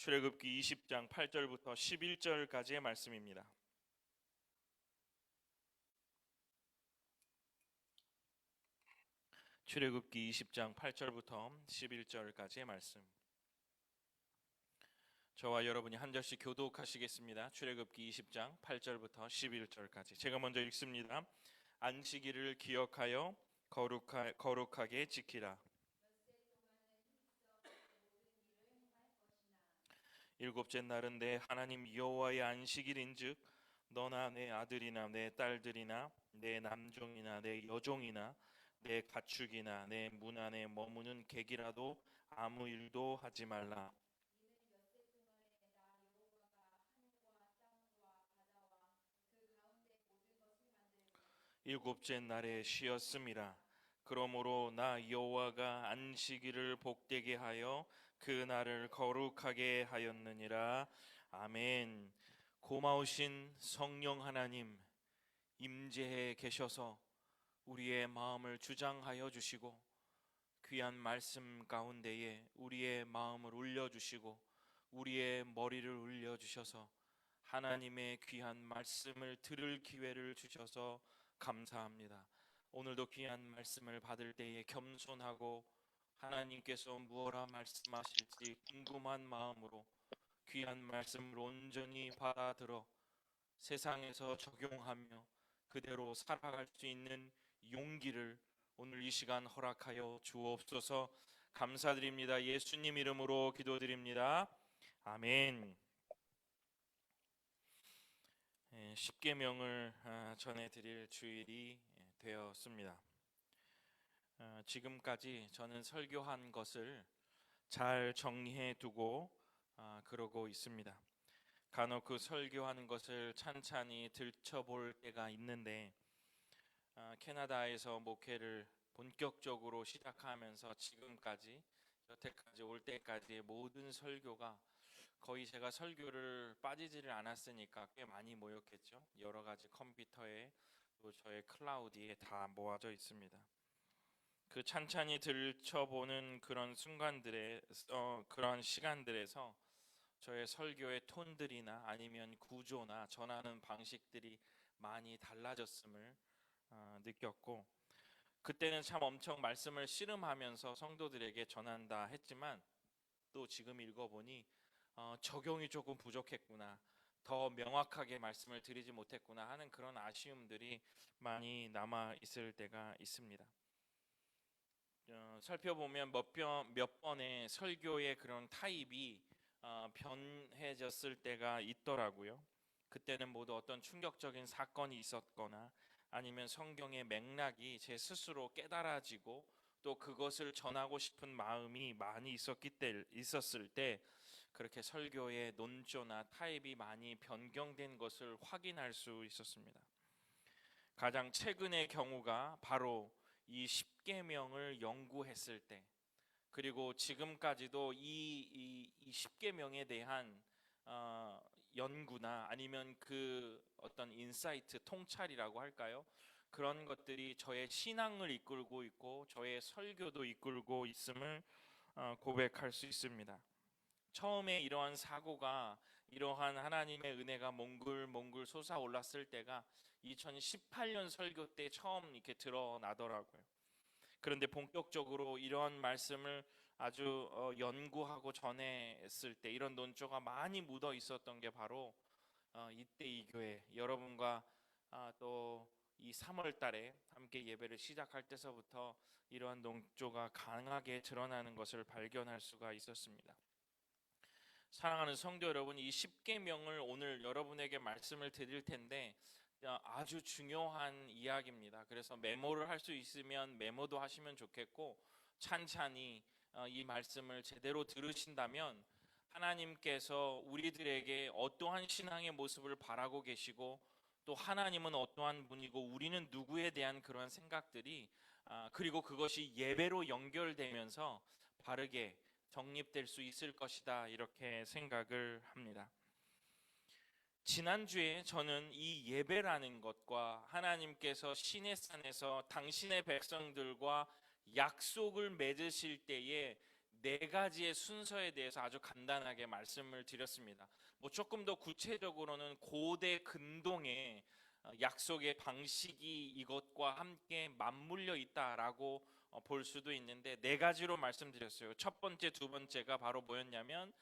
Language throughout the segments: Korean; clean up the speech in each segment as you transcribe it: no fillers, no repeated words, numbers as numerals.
출애굽기 20장 8절부터 11절까지의 말씀입니다. 출애굽기 20장 8절부터 11절까지의 말씀. 저와 여러분이 한 절씩 교독하시겠습니다. 출애굽기 20장 8절부터 11절까지. 제가 먼저 읽습니다. 안식일을 기억하여 거룩하게 지키라. 일곱째 날은 내 하나님 여호와의 안식일인즉 너나 내 아들이나 내 딸들이나 내 남종이나 내 여종이나 내 가축이나 내 문 안에 머무는 객이라도 아무 일도 하지 말라. 일곱째 날에 쉬었음이라. 그러므로 나 여호와가 안식일을 복되게 하여 그 날을 거룩하게 하였느니라. 아멘. 고마우신 성령 하나님, 임재해 계셔서 우리의 마음을 주장하여 주시고 귀한 말씀 가운데에 우리의 마음을 울려주시고 우리의 머리를 울려주셔서 하나님의 귀한 말씀을 들을 기회를 주셔서 감사합니다. 오늘도 귀한 말씀을 받을 때에 겸손하고 하나님께서 무엇라 말씀하실지 궁금한 마음으로 귀한 말씀을 온전히 받아들어 세상에서 적용하며 그대로 살아갈 수 있는 용기를 오늘 이 시간 허락하여 주옵소서. 감사드립니다. 예수님 이름으로 기도드립니다. 아멘. 십계명을 전해드릴 주일이 되었습니다. 지금까지 저는 설교한 것을 잘 정리해 두고 그러고 있습니다. 간혹 그 설교하는 것을 찬찬히 들춰볼 때가 있는데 캐나다에서 목회를 본격적으로 시작하면서 지금까지 여태까지 올 때까지의 모든 설교가 거의 제가 설교를 빠지지를 않았으니까 꽤 많이 모였겠죠. 여러 가지 컴퓨터에 또 저의 클라우드에 다 모아져 있습니다. 그 찬찬히 들춰보는 그런 순간들에 그런 시간들에서 저의 설교의 톤들이나 아니면 구조나 전하는 방식들이 많이 달라졌음을 느꼈고, 그때는 참 엄청 말씀을 씨름하면서 성도들에게 전한다 했지만 또 지금 읽어보니 적용이 조금 부족했구나, 더 명확하게 말씀을 드리지 못했구나 하는 그런 아쉬움들이 많이 남아 있을 때가 있습니다. 살펴보면 몇 번의 설교의 그런 타입이 변해졌을 때가 있더라고요. 그때는 모두 어떤 충격적인 사건이 있었거나 아니면 성경의 맥락이 제 스스로 깨달아지고 또 그것을 전하고 싶은 마음이 많이 있었을 때 그렇게 설교의 논조나 타입이 많이 변경된 것을 확인할 수 있었습니다. 가장 최근의 경우가 바로 이 십계명을 연구했을 때, 그리고 지금까지도 이 십계명에 대한 연구나 아니면 그 어떤 인사이트, 통찰이라고 할까요? 그런 것들이 저의 신앙을 이끌고 있고 저의 설교도 이끌고 있음을 고백할 수 있습니다. 처음에 이러한 사고가, 이러한 하나님의 은혜가 몽글몽글 솟아올랐을 때가 2018년 설교 때 처음 이렇게 드러나더라고요. 그런데 본격적으로 이러한 말씀을 아주 연구하고 전했을 때 이런 논조가 많이 묻어 있었던 게 바로 이때 이 교회 여러분과 또 이 3월 달에 함께 예배를 시작할 때서부터 이러한 논조가 강하게 드러나는 것을 발견할 수가 있었습니다. 사랑하는 성도 여러분, 이 십계명을 오늘 여러분에게 말씀을 드릴 텐데 아주 중요한 이야기입니다. 그래서 메모를 할 수 있으면 메모도 하시면 좋겠고, 찬찬히 이 말씀을 제대로 들으신다면 하나님께서 우리들에게 어떠한 신앙의 모습을 바라고 계시고 또 하나님은 어떠한 분이고 우리는 누구에 대한 그런 생각들이 그리고 그것이 예배로 연결되면서 바르게 정립될 수 있을 것이다, 이렇게 생각을 합니다. 지난주에 저는 이 예배라는 것과 하나님께서 시내산에서 당신의 백성들과 약속을 맺으실 때에 네 가지의 순서에 대해서 아주 간단하게 말씀을 드렸습니다. 뭐 조금 더 구체적으로는 고대 근동의 약속의 방식이 이것과 함께 맞물려 있다라고 볼 수도 있는데 네 가지로 말씀드렸어요. 첫 번째, 두 번째가 바로 뭐였냐면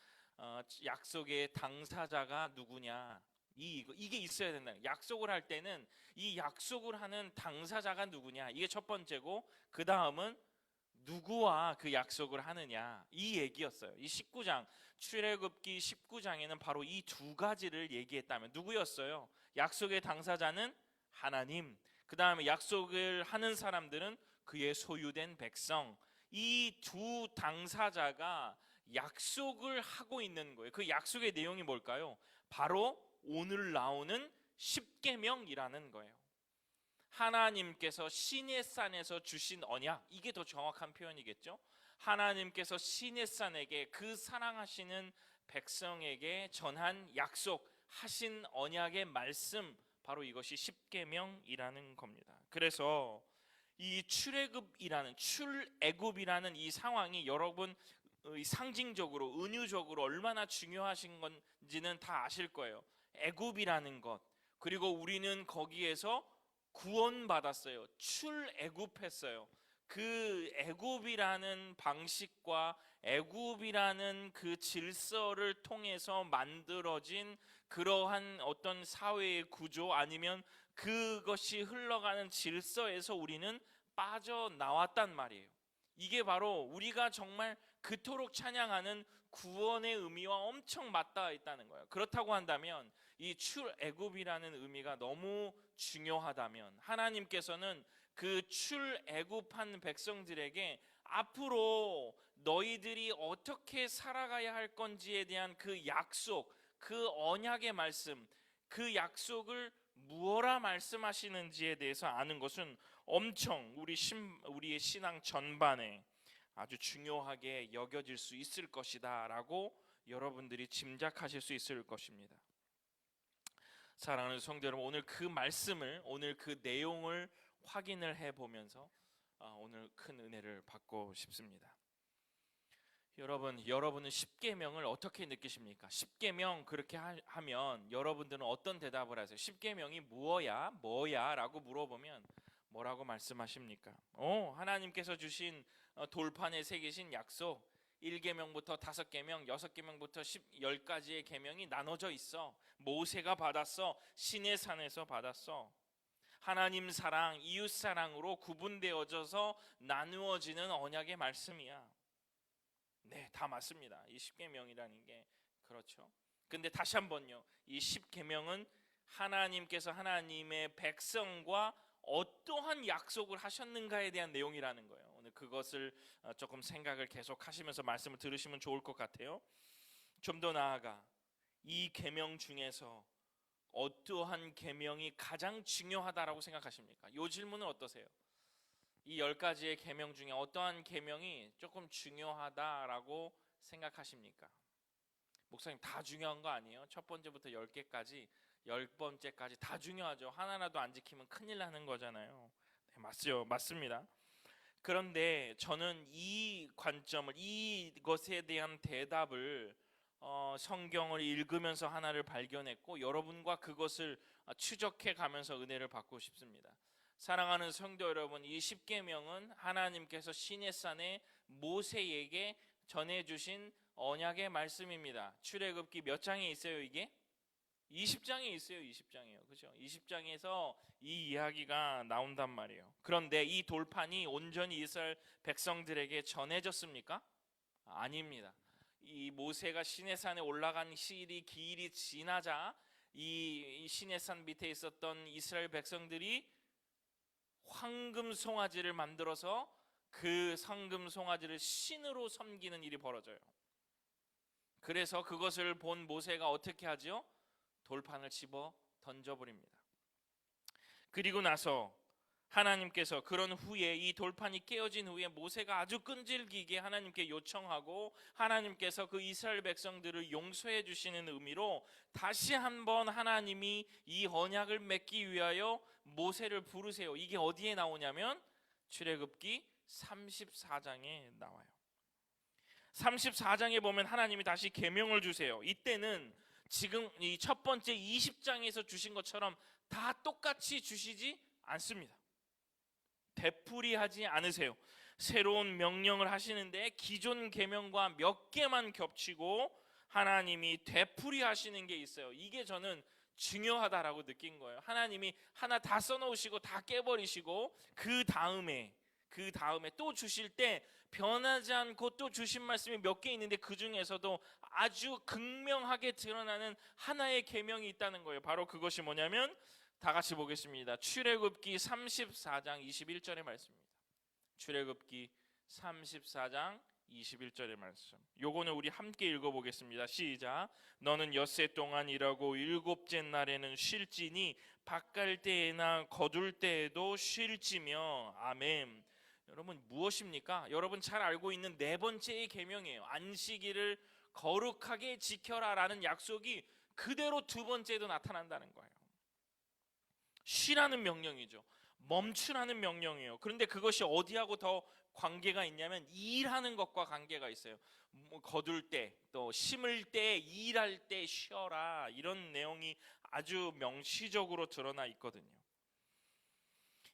약속의 당사자가 누구냐, 이게 있어야 된다. 약속을 할 때는 이 약속을 하는 당사자가 누구냐, 이게 첫 번째고, 그 다음은 누구와 그 약속을 하느냐, 이 얘기였어요. 이 19장 출애굽기 19장에는 바로 이 두 가지를 얘기했다면 누구였어요? 약속의 당사자는 하나님, 그 다음에 약속을 하는 사람들은 그의 소유된 백성. 이 두 당사자가 약속을 하고 있는 거예요. 그 약속의 내용이 뭘까요? 바로 오늘 나오는 십계명이라는 거예요. 하나님께서 시내산에서 주신 언약, 이게 더 정확한 표현이겠죠. 하나님께서 시내산에게 그 사랑하시는 백성에게 전한 약속, 하신 언약의 말씀, 바로 이것이 십계명이라는 겁니다. 그래서 이 출애굽이라는 이 상황이 여러분 상징적으로, 은유적으로 얼마나 중요하신 건지는 다 아실 거예요. 애굽이라는 것, 그리고 우리는 거기에서 구원받았어요. 출애굽했어요. 그 애굽이라는 방식과 애굽이라는 그 질서를 통해서 만들어진 그러한 어떤 사회의 구조, 아니면 그것이 흘러가는 질서에서 우리는 빠져나왔단 말이에요. 이게 바로 우리가 정말 그토록 찬양하는 구원의 의미와 엄청 맞닿아 있다는 거예요. 그렇다고 한다면 이 출애굽이라는 의미가 너무 중요하다면, 하나님께서는 그 출애굽한 백성들에게 앞으로 너희들이 어떻게 살아가야 할 건지에 대한 그 약속, 그 언약의 말씀, 그 약속을 무엇라 말씀하시는지에 대해서 아는 것은 엄청 우리의 신앙 전반에 아주 중요하게 여겨질 수 있을 것이다 라고 여러분들이 짐작하실 수 있을 것입니다. 사랑하는 성도 여러분, 오늘 그 말씀을, 오늘 그 내용을 확인을 해보면서 오늘 큰 은혜를 받고 싶습니다. 여러분은 십계명을 어떻게 느끼십니까? 십계명 그렇게 하면 여러분들은 어떤 대답을 하세요? 십계명이 뭐야 라고 물어보면 뭐라고 말씀하십니까? 하나님께서 주신 돌판에 새기신 약속, 1계명부터 5계명, 6계명부터 10가지의 계명이 나눠져 있어. 모세가 받았어. 시내산에서 받았어. 하나님 사랑, 이웃 사랑으로 구분되어져서 나누어지는 언약의 말씀이야. 네, 다 맞습니다. 이 십계명이라는 게 그렇죠. 근데 다시 한번요, 이 십계명은 하나님께서 하나님의 백성과 어떠한 약속을 하셨는가에 대한 내용이라는 거예요. 오늘 그것을 조금 생각을 계속 하시면서 말씀을 들으시면 좋을 것 같아요. 좀 더 나아가 이 계명 중에서 어떠한 계명이 가장 중요하다라고 생각하십니까? 이 질문은 어떠세요? 이 10가지의 계명 중에 어떠한 계명이 조금 중요하다라고 생각하십니까? 목사님, 다 중요한 거 아니에요? 첫 번째부터 10개까지, 10번째까지 다 중요하죠. 하나라도 안 지키면 큰일 나는 거잖아요. 네, 맞습니다. 그런데 저는 이 관점을, 이것에 대한 대답을 성경을 읽으면서 하나를 발견했고, 여러분과 그것을 추적해 가면서 은혜를 받고 싶습니다. 사랑하는 성도 여러분, 이 십계명은 하나님께서 시내산에 모세에게 전해주신 언약의 말씀입니다. 출애굽기 몇 장에 있어요? 이게 20장에 있어요. 20장이에요. 그렇죠? 20장에서 이 이야기가 나온단 말이에요. 그런데 이 돌판이 온전히 이스라엘 백성들에게 전해졌습니까? 아닙니다. 이 모세가 시내산에 올라간 길이 지나자 이 시내산 밑에 있었던 이스라엘 백성들이 황금 송아지를 만들어서 그 황금 송아지를 신으로 섬기는 일이 벌어져요. 그래서 그것을 본 모세가 어떻게 하죠? 돌판을 집어 던져버립니다. 그리고 나서 하나님께서 그런 후에, 이 돌판이 깨어진 후에 모세가 아주 끈질기게 하나님께 요청하고, 하나님께서 그 이스라엘 백성들을 용서해 주시는 의미로 다시 한번 하나님이 이 언약을 맺기 위하여 모세를 부르세요. 이게 어디에 나오냐면 출애굽기 34장에 나와요. 34장에 보면 하나님이 다시 계명을 주세요. 이때는 지금 이 첫 번째 20장에서 주신 것처럼 다 똑같이 주시지 않습니다. 되풀이하지 않으세요. 새로운 명령을 하시는데 기존 계명과 몇 개만 겹치고 하나님이 되풀이하시는 게 있어요. 이게 저는 중요하다라고 느낀 거예요. 하나님이 하나 다 써놓으시고 다 깨버리시고 그 다음에 또 주실 때 변하지 않고 또 주신 말씀이 몇 개 있는데 그 중에서도 아주 극명하게 드러나는 하나의 계명이 있다는 거예요. 바로 그것이 뭐냐면 다 같이 보겠습니다. 출애굽기 34장 21절의 말씀입니다. 출애굽기 34장 21절의 말씀. 요거는 우리 함께 읽어보겠습니다. 시작. 너는 엿새 동안 일하고 일곱째 날에는 쉴지니 밭갈 때에나 거둘 때에도 쉴지며. 아멘. 여러분 무엇입니까? 여러분 잘 알고 있는 네 번째의 계명이에요. 안식일을 거룩하게 지켜라라는 약속이 그대로 두 번째에도 나타난다는 거예요. 쉬라는 명령이죠. 멈추라는 명령이에요. 그런데 그것이 어디하고 더 관계가 있냐면 일하는 것과 관계가 있어요. 거둘 때, 또 심을 때, 일할 때 쉬어라, 이런 내용이 아주 명시적으로 드러나 있거든요.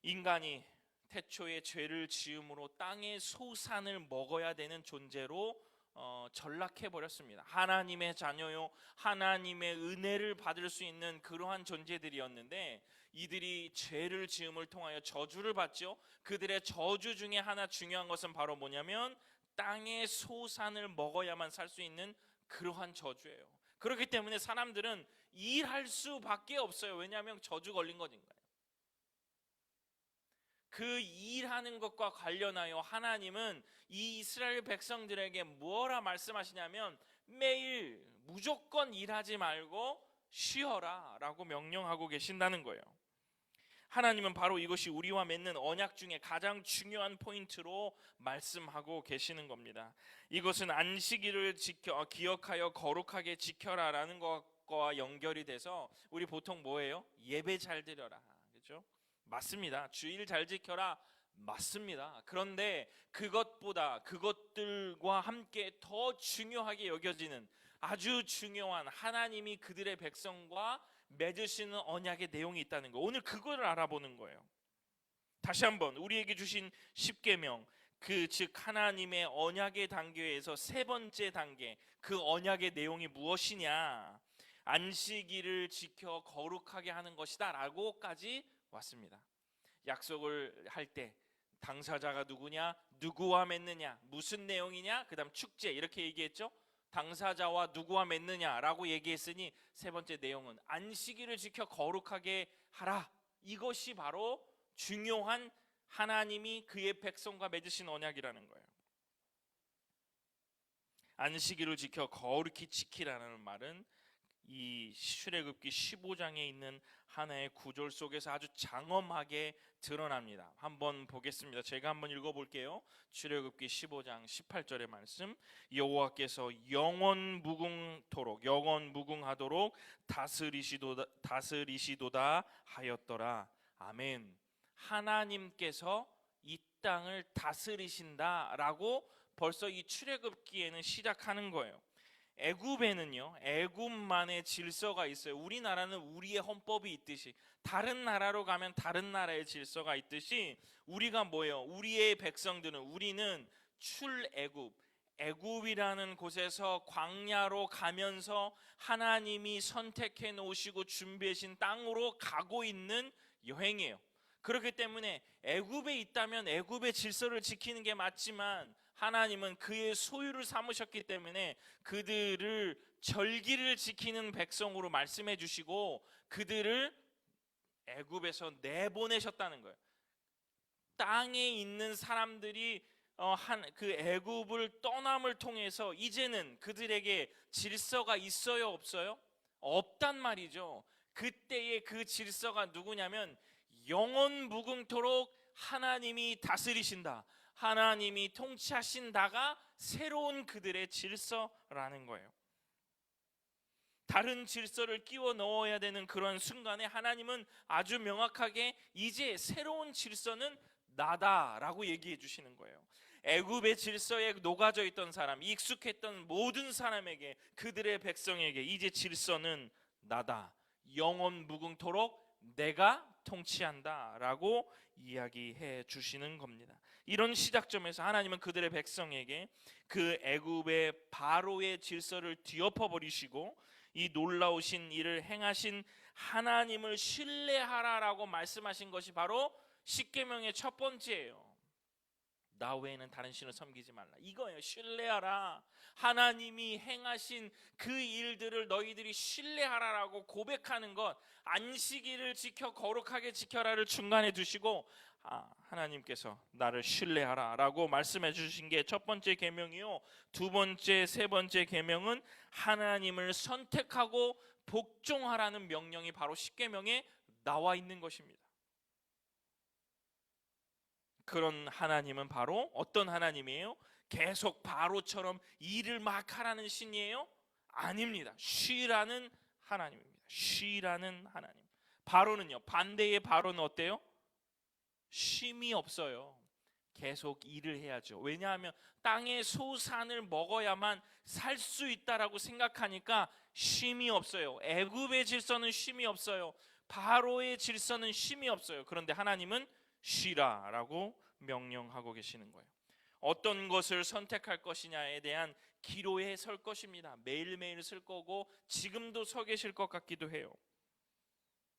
인간이 태초에 죄를 지음으로 땅의 소산을 먹어야 되는 존재로 전락해 버렸습니다. 하나님의 자녀요, 하나님의 은혜를 받을 수 있는 그러한 존재들이었는데 이들이 죄를 지음을 통하여 저주를 받죠. 그들의 저주 중에 하나 중요한 것은 바로 뭐냐면 땅의 소산을 먹어야만 살 수 있는 그러한 저주예요. 그렇기 때문에 사람들은 일할 수밖에 없어요. 왜냐하면 저주 걸린 거니까요. 그 일하는 것과 관련하여 하나님은 이 이스라엘 백성들에게 뭐라 말씀하시냐면 매일 무조건 일하지 말고 쉬어라 라고 명령하고 계신다는 거예요. 하나님은 바로 이것이 우리와 맺는 언약 중에 가장 중요한 포인트로 말씀하고 계시는 겁니다. 이것은 안식일을 기억하여 거룩하게 지켜라 라는 것과 연결이 돼서 우리 보통 뭐예요? 예배 잘 드려라, 그렇죠? 맞습니다. 주일 잘 지켜라, 맞습니다. 그런데 그것들과 함께 더 중요하게 여겨지는 아주 중요한 하나님이 그들의 백성과 맺으시는 언약의 내용이 있다는 거, 오늘 그걸 알아보는 거예요. 다시 한번 우리에게 주신 십계명, 즉 하나님의 언약의 단계에서 세 번째 단계, 그 언약의 내용이 무엇이냐? 안식일을 지켜 거룩하게 하는 것이다 라고까지 왔습니다. 약속을 할 때 당사자가 누구냐, 누구와 맺느냐, 무슨 내용이냐, 그 다음 축제, 이렇게 얘기했죠. 당사자와 누구와 맺느냐라고 얘기했으니 세 번째 내용은 안식일을 지켜 거룩하게 하라. 이것이 바로 중요한 하나님이 그의 백성과 맺으신 언약이라는 거예요. 안식일을 지켜 거룩히 지키라는 말은 이 출애굽기 15장에 있는 하나의 구절 속에서 아주 장엄하게 드러납니다. 한번 보겠습니다. 제가 한번 읽어볼게요. 출애굽기 15장 18절의 말씀. 여호와께서 영원 무궁하도록 다스리시도다 하였더라. 아멘. 하나님께서 이 땅을 다스리신다라고 벌써 이 출애굽기에는 시작하는 거예요. 애굽에는요, 애굽만의 질서가 있어요. 우리나라는 우리의 헌법이 있듯이, 다른 나라로 가면 다른 나라의 질서가 있듯이, 우리가 뭐예요? 우리의 백성들은, 우리는 출애굽, 애굽이라는 곳에서 광야로 가면서 하나님이 선택해 놓으시고 준비하신 땅으로 가고 있는 여행이에요. 그렇기 때문에 애굽에 있다면 애굽의 질서를 지키는 게 맞지만 하나님은 그의 소유를 삼으셨기 때문에 그들을 절기를 지키는 백성으로 말씀해 주시고 그들을 애굽에서 내보내셨다는 거예요. 땅에 있는 사람들이 그 애굽을 떠남을 통해서 이제는 그들에게 질서가 있어요, 없어요? 없단 말이죠. 그때의 그 질서가 누구냐면 영원 무궁토록 하나님이 다스리신다, 하나님이 통치하신다가 새로운 그들의 질서라는 거예요. 다른 질서를 끼워 넣어야 되는 그런 순간에 하나님은 아주 명확하게 이제 새로운 질서는 나다라고 얘기해 주시는 거예요. 애굽의 질서에 녹아져 있던 사람, 익숙했던 모든 사람에게, 그들의 백성에게 이제 질서는 나다, 영원 무궁토록 내가 통치한다 라고 이야기해 주시는 겁니다. 이런 시작점에서 하나님은 그들의 백성에게 그 애굽의 바로의 질서를 뒤엎어 버리시고 이 놀라우신 일을 행하신 하나님을 신뢰하라라고 말씀하신 것이 바로 십계명의 첫 번째예요. 나 외에는 다른 신을 섬기지 말라, 이거예요. 신뢰하라. 하나님이 행하신 그 일들을 너희들이 신뢰하라라고 고백하는 것, 안식일을 지켜 거룩하게 지켜라를 중간에 두시고 하나님께서 나를 신뢰하라라고 말씀해 주신 게 첫 번째 계명이요. 두 번째, 세 번째 계명은 하나님을 선택하고 복종하라는 명령이 바로 십계명에 나와 있는 것입니다. 그런 하나님은 바로 어떤 하나님이에요? 계속 바로처럼 일을 막 하라는 신이에요? 아닙니다. 쉬라는 하나님입니다. 쉬라는 하나님. 바로는요, 반대의 바로는 어때요? 쉼이 없어요. 계속 일을 해야죠. 왜냐하면 땅의 소산을 먹어야만 살 수 있다라고 생각하니까 쉼이 없어요. 애굽의 질서는 쉼이 없어요. 바로의 질서는 쉼이 없어요. 그런데 하나님은 쉬라라고 명령하고 계시는 거예요. 어떤 것을 선택할 것이냐에 대한 기로에 설 것입니다. 매일매일 쓸 거고 지금도 서 계실 것 같기도 해요.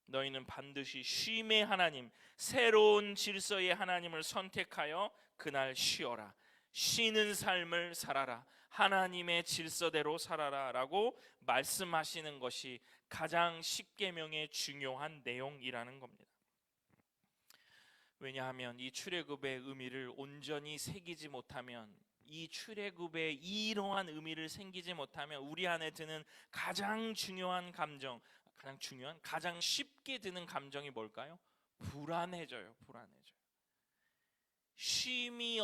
너희는 반드시 쉼의 하나님, 새로운 질서의 하나님을 선택하여 그날 쉬어라. 쉬는 삶을 살아라. 하나님의 질서대로 살아라 라고 말씀하시는 것이 가장 십계명의 중요한 내용이라는 겁니다. 왜냐하면 이 출애굽의 의미를 온전히 새기지 못하면, 이 출애굽의 이러한 의미를 생기지 못하면 우리 안에 드는 가장 중요한 감정, 가장 쉽게 드는 감정이 뭘까요? 불안해져요. 불안해져요. 쉼이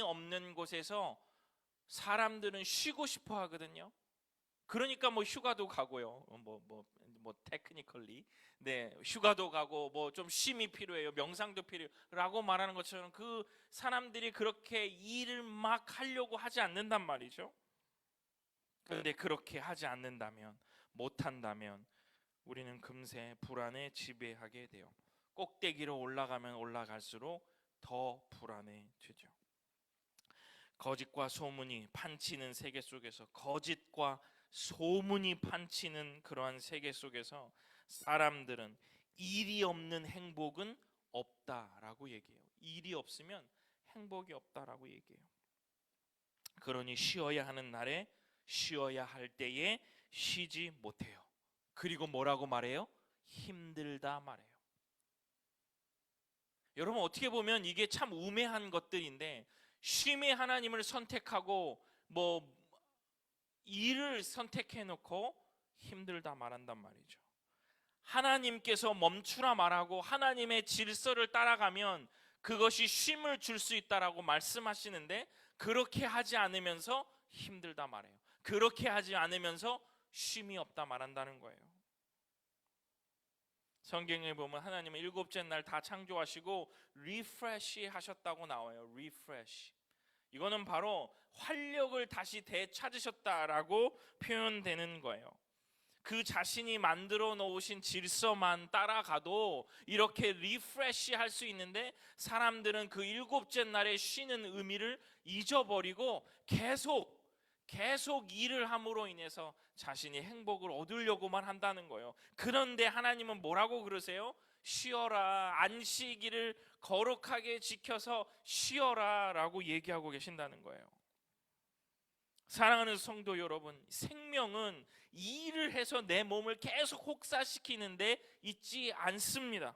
없는 곳에서 사람들은 쉬고 싶어 하거든요. 그러니까 뭐 휴가도 가고요. 테크니컬리 휴가도 가고 뭐 좀 쉼이 필요해요. 명상도 필요라고 말하는 것처럼 그 사람들이 그렇게 일을 막 하려고 하지 않는단 말이죠. 그런데 그렇게 하지 않는다면, 못한다면 우리는 금세 불안에 지배하게 돼요. 꼭대기로 올라가면 올라갈수록 더 불안해지죠. 거짓과 소문이 판치는 세계 속에서, 거짓과 소문이 판치는 그러한 세계 속에서 사람들은 일이 없는 행복은 없다라고 얘기해요. 일이 없으면 행복이 없다라고 얘기해요. 그러니 쉬어야 하는 날에, 쉬어야 할 때에 쉬지 못해요. 그리고 뭐라고 말해요? 힘들다 말해요. 여러분, 어떻게 보면 이게 참 우매한 것들인데, 쉼의 하나님을 선택하고 일을 선택해 놓고 힘들다 말한단 말이죠. 하나님께서 멈추라 말하고 하나님의 질서를 따라가면 그것이 쉼을 줄 수 있다라고 말씀하시는데, 그렇게 하지 않으면서 힘들다 말해요. 그렇게 하지 않으면서 쉼이 없다 말한다는 거예요. 성경에 보면 하나님은 일곱째 날 다 창조하시고 리프레시 하셨다고 나와요. 리프레시. 이거는 바로 활력을 다시 되찾으셨다라고 표현되는 거예요. 그 자신이 만들어 놓으신 질서만 따라가도 이렇게 리프레시 할 수 있는데, 사람들은 그 일곱째 날에 쉬는 의미를 잊어버리고 계속 일을 함으로 인해서 자신이 행복을 얻으려고만 한다는 거예요. 그런데 하나님은 뭐라고 그러세요? 쉬어라, 안식일을 거룩하게 지켜서 쉬어라 라고 얘기하고 계신다는 거예요. 사랑하는 성도 여러분, 생명은 일을 해서 내 몸을 계속 혹사시키는데 있지 않습니다.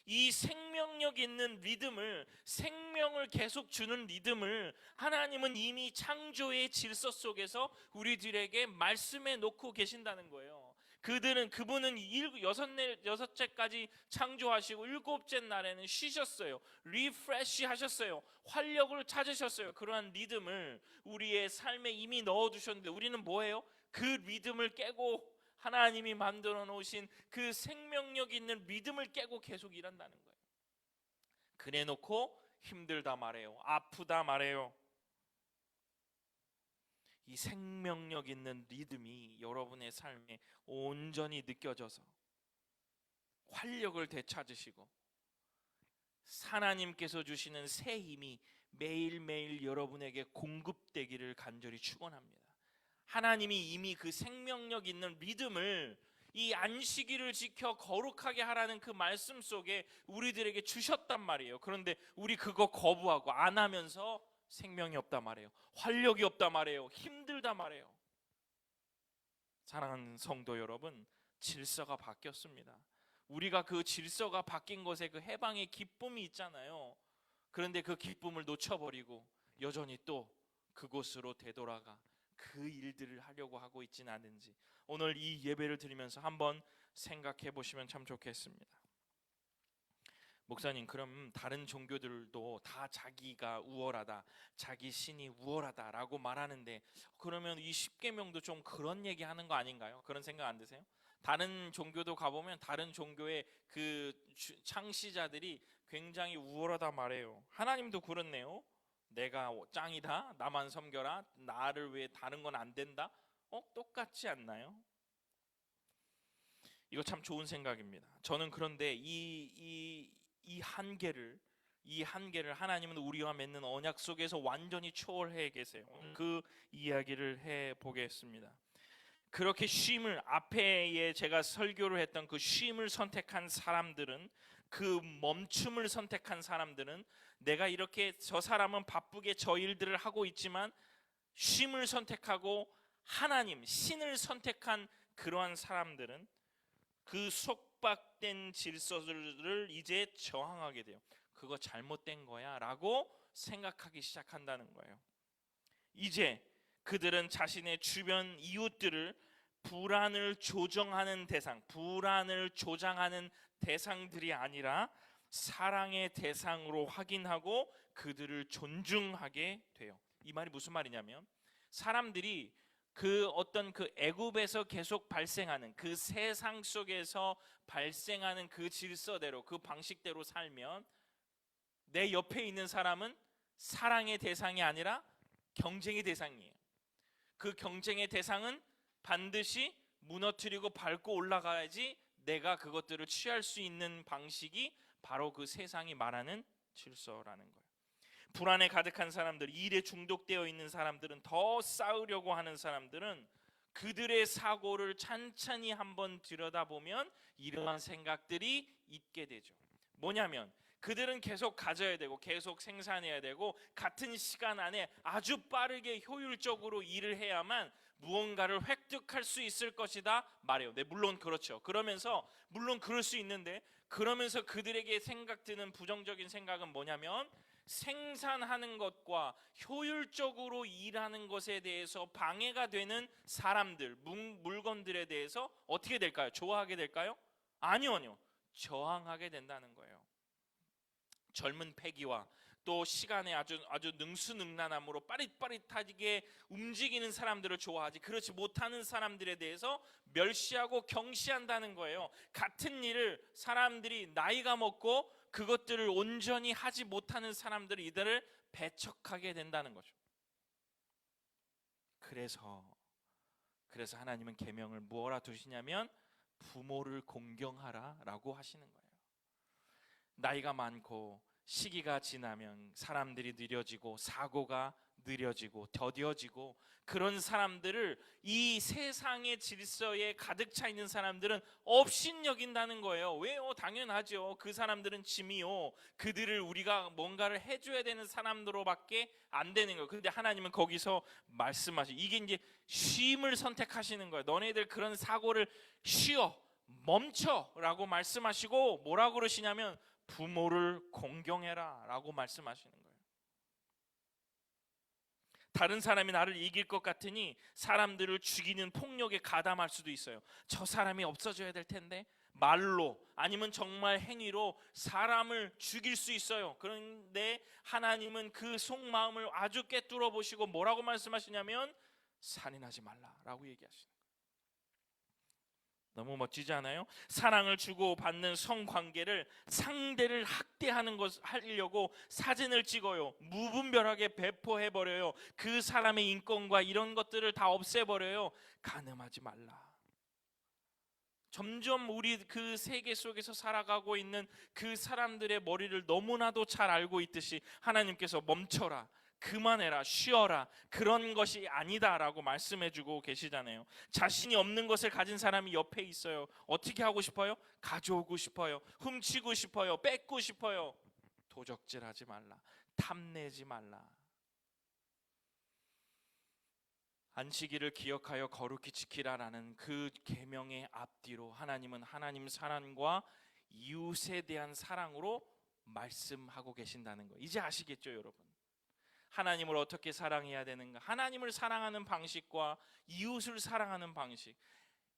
이 생명력 있는 리듬을, 생명을 계속 주는 리듬을 하나님은 이미 창조의 질서 속에서 우리들에게 말씀해 놓고 계신다는 거예요. 그분은 여섯째까지 창조하시고 일곱째 날에는 쉬셨어요. 리프레시 하셨어요. 활력을 찾으셨어요. 그러한 리듬을 우리의 삶에 이미 넣어두셨는데, 우리는 뭐예요? 그 리듬을 깨고, 하나님이 만들어 놓으신 그 생명력 있는 리듬을 깨고 계속 일한다는 거예요. 그래 놓고 힘들다 말해요. 아프다 말해요. 이 생명력 있는 리듬이 여러분의 삶에 온전히 느껴져서 활력을 되찾으시고 하나님께서 주시는 새 힘이 매일매일 여러분에게 공급되기를 간절히 축원합니다. 하나님이 이미 그 생명력 있는 리듬을 이 안식일을 지켜 거룩하게 하라는 그 말씀 속에 우리들에게 주셨단 말이에요. 그런데 우리 그거 거부하고 안 하면서 생명이 없다 말이에요. 활력이 없다 말이에요. 힘들다 말이에요. 사랑하는 성도 여러분, 질서가 바뀌었습니다. 우리가 그 질서가 바뀐 것에 그 해방의 기쁨이 있잖아요. 그런데 그 기쁨을 놓쳐버리고 여전히 또 그곳으로 되돌아가 그 일들을 하려고 하고 있지는 않은지 오늘 이 예배를 드리면서 한번 생각해 보시면 참 좋겠습니다. 목사님, 그럼 다른 종교들도 다 자기가 우월하다, 자기 신이 우월하다라고 말하는데 그러면 이 십계명도 좀 그런 얘기하는 거 아닌가요? 그런 생각 안 드세요? 다른 종교도 가보면 다른 종교의 그 창시자들이 굉장히 우월하다 말해요. 하나님도 그렇네요. 내가 짱이다, 나만 섬겨라, 나를 왜 다른 건 안 된다? 똑같지 않나요? 이거 참 좋은 생각입니다. 저는 그런데 이 한계를 하나님은 우리와 맺는 언약 속에서 완전히 초월해 계세요. 그 이야기를 해 보겠습니다. 그렇게 쉼을 앞에 제가 설교를 했던 그 쉼을 선택한 사람들은, 그 멈춤을 선택한 사람들은, 내가 이렇게 저 사람은 바쁘게 저 일들을 하고 있지만 쉼을 선택하고 하나님 신을 선택한 그러한 사람들은 그 속박된 질서를 이제 저항하게 돼요. 그거 잘못된 거야 라고 생각하기 시작한다는 거예요. 이제 그들은 자신의 주변 이웃들을 불안을 조정하는 대상, 불안을 조장하는 대상들이 아니라 사랑의 대상으로 확인하고 그들을 존중하게 돼요. 이 말이 무슨 말이냐면 사람들이 그 어떤 그 애굽에서 계속 발생하는 그 세상 속에서 발생하는 그 질서대로, 그 방식대로 살면 내 옆에 있는 사람은 사랑의 대상이 아니라 경쟁의 대상이에요. 그 경쟁의 대상은 반드시 무너뜨리고 밟고 올라가야지 내가 그것들을 취할 수 있는 방식이 바로 그 세상이 말하는 질서라는 거예요. 불안에 가득한 사람들, 일에 중독되어 있는 사람들은, 더 싸우려고 하는 사람들은 그들의 사고를 찬찬히 한번 들여다보면 이러한 생각들이 있게 되죠. 뭐냐면 그들은 계속 가져야 되고 계속 생산해야 되고 같은 시간 안에 아주 빠르게 효율적으로 일을 해야만 무언가를 획득할 수 있을 것이다 말해요. 네, 물론 그렇죠. 그러면서 물론 그럴 수 있는데 그러면서 그들에게 생각드는 부정적인 생각은 뭐냐면 생산하는 것과 효율적으로 일하는 것에 대해서 방해가 되는 사람들, 물건들에 대해서 어떻게 될까요? 좋아하게 될까요? 아니요. 저항하게 된다는 거예요. 젊은 패기와 또 시간에 아주 능수능란함으로 빠릿빠릿하게 움직이는 사람들을 좋아하지, 그렇지 못하는 사람들에 대해서 멸시하고 경시한다는 거예요. 같은 일을 사람들이 나이가 먹고 그것들을 온전히 하지 못하는 사람들이 이들을 배척하게 된다는 거죠. 그래서 하나님은 계명을 뭐라 두시냐면 부모를 공경하라라고 하시는 거예요. 나이가 많고 시기가 지나면 사람들이 느려지고 사고가 느려지고 더뎌지고 그런 사람들을 이 세상의 질서에 가득 차 있는 사람들은 업신여긴다는 거예요. 왜요? 당연하죠. 그 사람들은 짐이요. 그들을 우리가 뭔가를 해줘야 되는 사람들로밖에 안 되는 거예요. 그런데 하나님은 거기서 말씀하시, 이게 이제 쉼을 선택하시는 거예요. 너네들 그런 사고를 쉬어, 멈춰라고 말씀하시고 뭐라고 그러시냐면 부모를 공경해라 라고 말씀하시는 거예요. 다른 사람이 나를 이길 것 같으니 사람들을 죽이는 폭력에 가담할 수도 있어요. 저 사람이 없어져야 될 텐데 말로 아니면 정말 행위로 사람을 죽일 수 있어요. 그런데 하나님은 그 속마음을 아주 꿰뚫어 보시고 뭐라고 말씀하시냐면 살인하지 말라라고 얘기하시는 거예요. 너무 멋지지 않아요? 사랑을 주고받는 성관계를 상대를 학대하는 것 하려고 사진을 찍어요. 무분별하게 배포해버려요. 그 사람의 인권과 이런 것들을 다 없애버려요. 간음하지 말라. 점점 우리 그 세계 속에서 살아가고 있는 그 사람들의 머리를 너무나도 잘 알고 있듯이 하나님께서 멈춰라, 그만해라, 쉬어라, 그런 것이 아니다라고 말씀해주고 계시잖아요. 자신이 없는 것을 가진 사람이 옆에 있어요. 어떻게 하고 싶어요? 가져오고 싶어요. 훔치고 싶어요. 뺏고 싶어요. 도적질하지 말라, 탐내지 말라. 안식일을 기억하여 거룩히 지키라라는 그 계명의 앞뒤로 하나님은 하나님 사랑과 이웃에 대한 사랑으로 말씀하고 계신다는 거 이제 아시겠죠, 여러분? 하나님을 어떻게 사랑해야 되는가? 하나님을 사랑하는 방식과 이웃을 사랑하는 방식,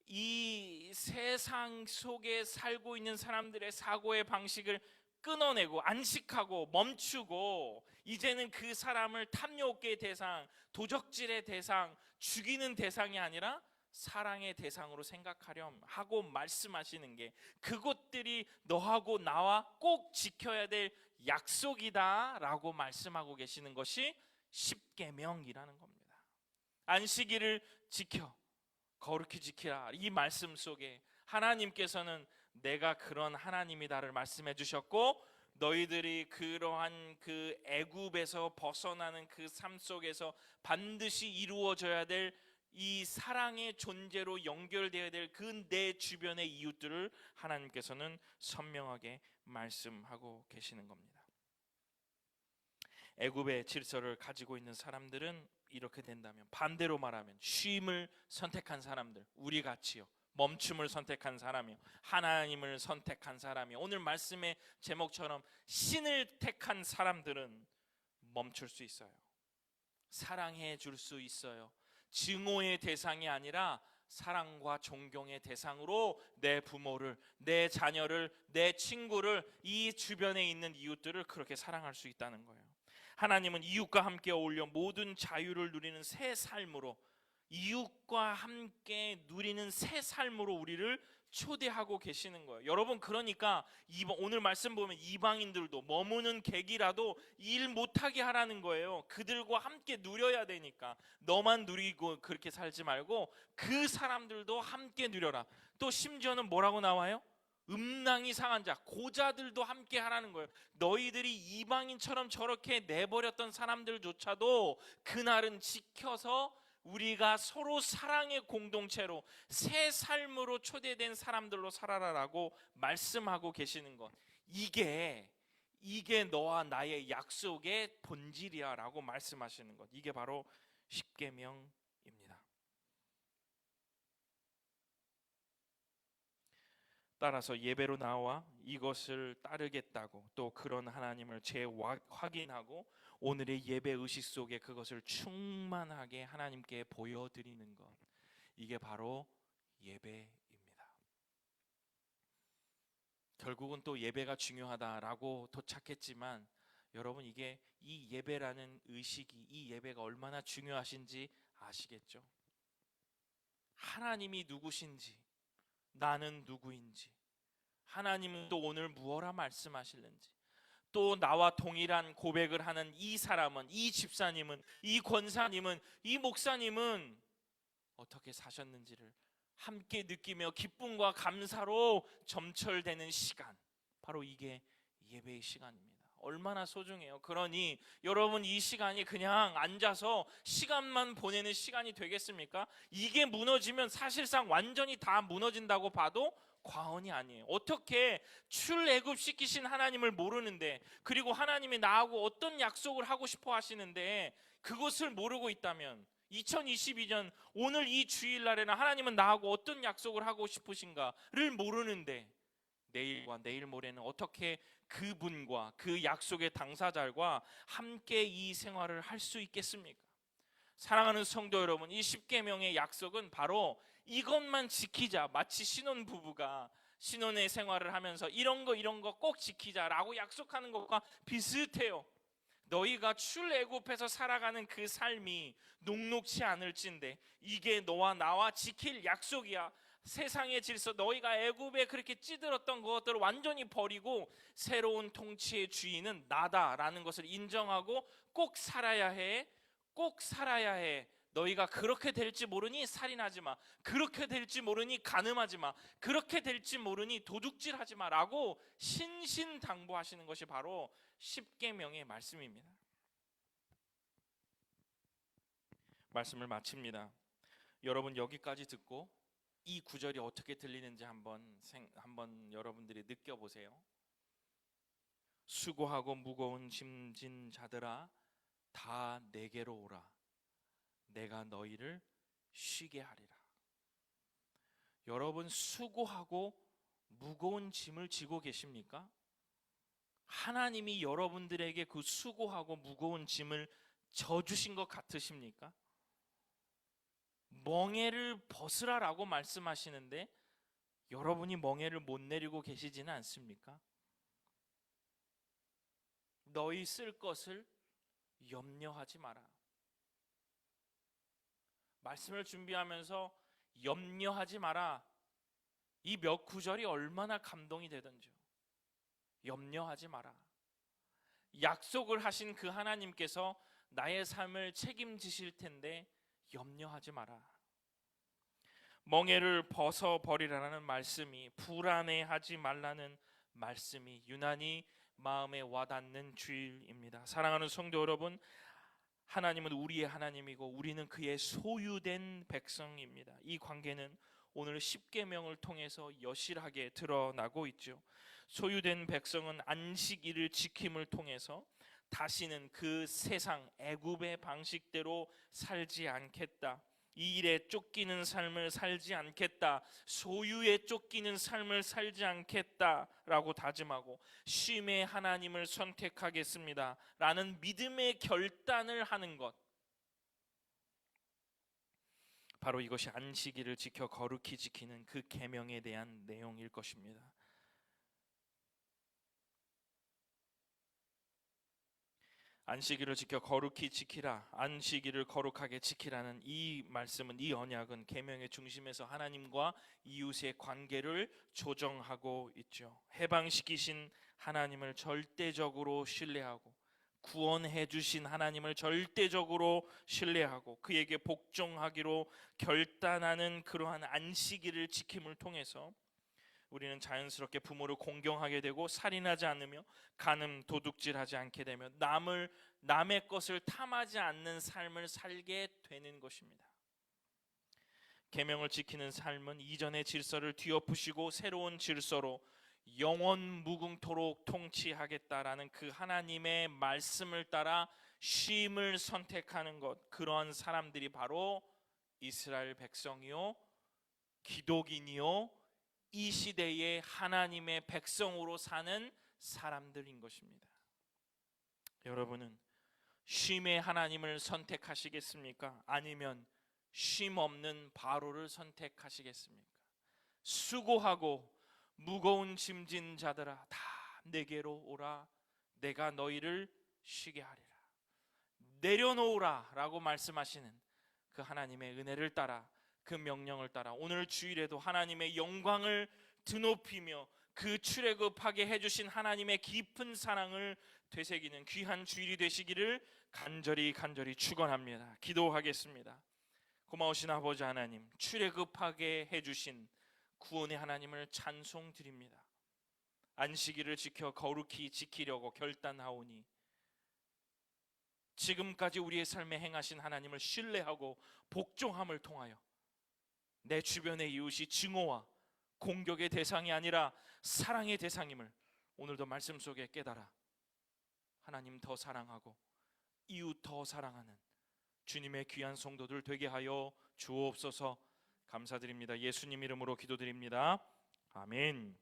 이 세상 속에 살고 있는 사람들의 사고의 방식을 끊어내고 안식하고 멈추고 이제는 그 사람을 탐욕의 대상, 도적질의 대상, 죽이는 대상이 아니라 사랑의 대상으로 생각하렴 하고 말씀하시는 게 그것들이 너하고 나와 꼭 지켜야 될 약속이다 라고 말씀하고 계시는 것이 십계명이라는 겁니다. 안식일을 지켜 거룩히 지키라, 이 말씀 속에 하나님께서는 내가 그런 하나님이다를 말씀해 주셨고, 너희들이 그러한 그 애굽에서 벗어나는 그 삶 속에서 반드시 이루어져야 될 이 사랑의 존재로 연결되어야 될 그 내 주변의 이웃들을 하나님께서는 선명하게 말씀하고 계시는 겁니다. 애굽의 질서를 가지고 있는 사람들은 이렇게 된다면, 반대로 말하면 쉼을 선택한 사람들, 우리 같이요, 멈춤을 선택한 사람이요, 하나님을 선택한 사람이요, 오늘 말씀의 제목처럼 신을 택한 사람들은 멈출 수 있어요. 사랑해 줄 수 있어요. 증오의 대상이 아니라 사랑과 존경의 대상으로 내 부모를, 내 자녀를, 내 친구를, 이 주변에 있는 이웃들을 그렇게 사랑할 수 있다는 거예요. 하나님은 이웃과 함께 어울려 모든 자유를 누리는 새 삶으로, 이웃과 함께 누리는 새 삶으로 우리를 초대하고 계시는 거예요. 여러분, 그러니까 오늘 말씀 보면 이방인들도 머무는 객이라도 일 못하게 하라는 거예요. 그들과 함께 누려야 되니까. 너만 누리고 그렇게 살지 말고 그 사람들도 함께 누려라. 또 심지어는 뭐라고 나와요? 음낭이 상한 자, 고자들도 함께 하라는 거예요. 너희들이 이방인처럼 저렇게 내버렸던 사람들조차도 그날은 지켜서 우리가 서로 사랑의 공동체로 새 삶으로 초대된 사람들로 살아라라고 말씀하고 계시는 것, 이게 너와 나의 약속의 본질이야 라고 말씀하시는 것, 이게 바로 십계명입니다. 따라서 예배로 나와 이것을 따르겠다고 또 그런 하나님을 재확인하고 오늘의 예배 의식 속에 그것을 충만하게 하나님께 보여드리는 것, 이게 바로 예배입니다. 결국은 또 예배가 중요하다라고 도착했지만, 여러분, 이게 이 예배라는 의식이, 이 예배가 얼마나 중요하신지 아시겠죠? 하나님이 누구신지, 나는 누구인지, 하나님은 또 오늘 무엇라 말씀하실는지, 또 나와 동일한 고백을 하는 이 사람은, 이 집사님은, 이 권사님은, 이 목사님은 어떻게 사셨는지를 함께 느끼며 기쁨과 감사로 점철되는 시간, 바로 이게 예배의 시간입니다. 얼마나 소중해요. 그러니 여러분, 이 시간이 그냥 앉아서 시간만 보내는 시간이 되겠습니까? 이게 무너지면 사실상 완전히 다 무너진다고 봐도 과언이 아니에요. 어떻게 출애굽시키신 하나님을 모르는데, 그리고 하나님이 나하고 어떤 약속을 하고 싶어 하시는데 그것을 모르고 있다면, 2022년 오늘 이 주일날에는 하나님은 나하고 어떤 약속을 하고 싶으신가를 모르는데 내일과 내일 모레는 어떻게 그분과 그 약속의 당사자와 함께 이 생활을 할 수 있겠습니까? 사랑하는 성도 여러분, 이 십계명의 약속은 바로 이것만 지키자, 마치 신혼부부가 신혼의 생활을 하면서 이런 거 꼭 지키자라고 약속하는 것과 비슷해요. 너희가 출애굽해서 살아가는 그 삶이 녹록치 않을진데 이게 너와 나와 지킬 약속이야. 세상의 질서, 너희가 애굽에 그렇게 찌들었던 것들을 완전히 버리고 새로운 통치의 주인은 나다라는 것을 인정하고 꼭 살아야 해. 꼭 살아야 해. 너희가 그렇게 될지 모르니 살인하지 마. 그렇게 될지 모르니 간음하지 마. 그렇게 될지 모르니 도둑질하지 마라고 신신당부하시는 것이 바로 십계명의 말씀입니다. 말씀을 마칩니다. 여러분 여기까지 듣고 이 구절이 어떻게 들리는지 한번 여러분들이 느껴보세요. 수고하고 무거운 짐진 자들아 다 내게로 오라. 내가 너희를 쉬게 하리라. 여러분 수고하고 무거운 짐을 지고 계십니까? 하나님이 여러분들에게 그 수고하고 무거운 짐을 져주신 것 같으십니까? 멍에를 벗으라라고 말씀하시는데 여러분이 멍에를 못 내리고 계시지는 않습니까? 너희 쓸 것을 염려하지 마라. 말씀을 준비하면서 염려하지 마라. 이 몇 구절이 얼마나 감동이 되던지요. 염려하지 마라. 약속을 하신 그 하나님께서 나의 삶을 책임지실 텐데 염려하지 마라. 멍에를 벗어버리라는 말씀이, 불안해하지 말라는 말씀이 유난히 마음에 와닿는 주일입니다. 사랑하는 성도 여러분, 하나님은 우리의 하나님이고 우리는 그의 소유된 백성입니다. 이 관계는 오늘 십계명을 통해서 여실하게 드러나고 있죠. 소유된 백성은 안식일을 지킴을 통해서 다시는 그 세상 애굽의 방식대로 살지 않겠다. 이 일에 쫓기는 삶을 살지 않겠다. 소유에 쫓기는 삶을 살지 않겠다라고 다짐하고 쉼의 하나님을 선택하겠습니다 라는 믿음의 결단을 하는 것, 바로 이것이 안식일을 지켜 거룩히 지키는 그 계명에 대한 내용일 것입니다. 안식일을 지켜 거룩히 지키라, 안식일을 거룩하게 지키라는 이 말씀은, 이 언약은 계명의 중심에서 하나님과 이웃의 관계를 조정하고 있죠. 해방시키신 하나님을 절대적으로 신뢰하고 구원해 주신 하나님을 절대적으로 신뢰하고 그에게 복종하기로 결단하는 그러한 안식일을 지킴을 통해서 우리는 자연스럽게 부모를 공경하게 되고 살인하지 않으며 간음, 도둑질하지 않게 되며 남의 것을 탐하지 않는 삶을 살게 되는 것입니다. 계명을 지키는 삶은 이전의 질서를 뒤엎으시고 새로운 질서로 영원 무궁토록 통치하겠다라는 그 하나님의 말씀을 따라 쉼을 선택하는 것, 그러한 사람들이 바로 이스라엘 백성이요 기독인이요 이 시대의 하나님의 백성으로 사는 사람들인 것입니다. 여러분은 쉼의 하나님을 선택하시겠습니까? 아니면 쉼 없는 바로를 선택하시겠습니까? 수고하고 무거운 짐진 자들아 다 내게로 오라. 내가 너희를 쉬게 하리라. 내려놓으라 라고 말씀하시는 그 하나님의 은혜를 따라, 그 명령을 따라 오늘 주일에도 하나님의 영광을 드높이며 그 출애굽하게 해주신 하나님의 깊은 사랑을 되새기는 귀한 주일이 되시기를 간절히 축원합니다. 기도하겠습니다. 고마우신 아버지 하나님, 출애굽하게 해주신 구원의 하나님을 찬송드립니다. 안식일을 지켜 거룩히 지키려고 결단하오니 지금까지 우리의 삶에 행하신 하나님을 신뢰하고 복종함을 통하여 내 주변의 이웃이 증오와 공격의 대상이 아니라 사랑의 대상임을 오늘도 말씀 속에 깨달아 하나님 더 사랑하고 이웃 더 사랑하는 주님의 귀한 성도들 되게 하여 주옵소서. 감사드립니다. 예수님 이름으로 기도드립니다. 아멘.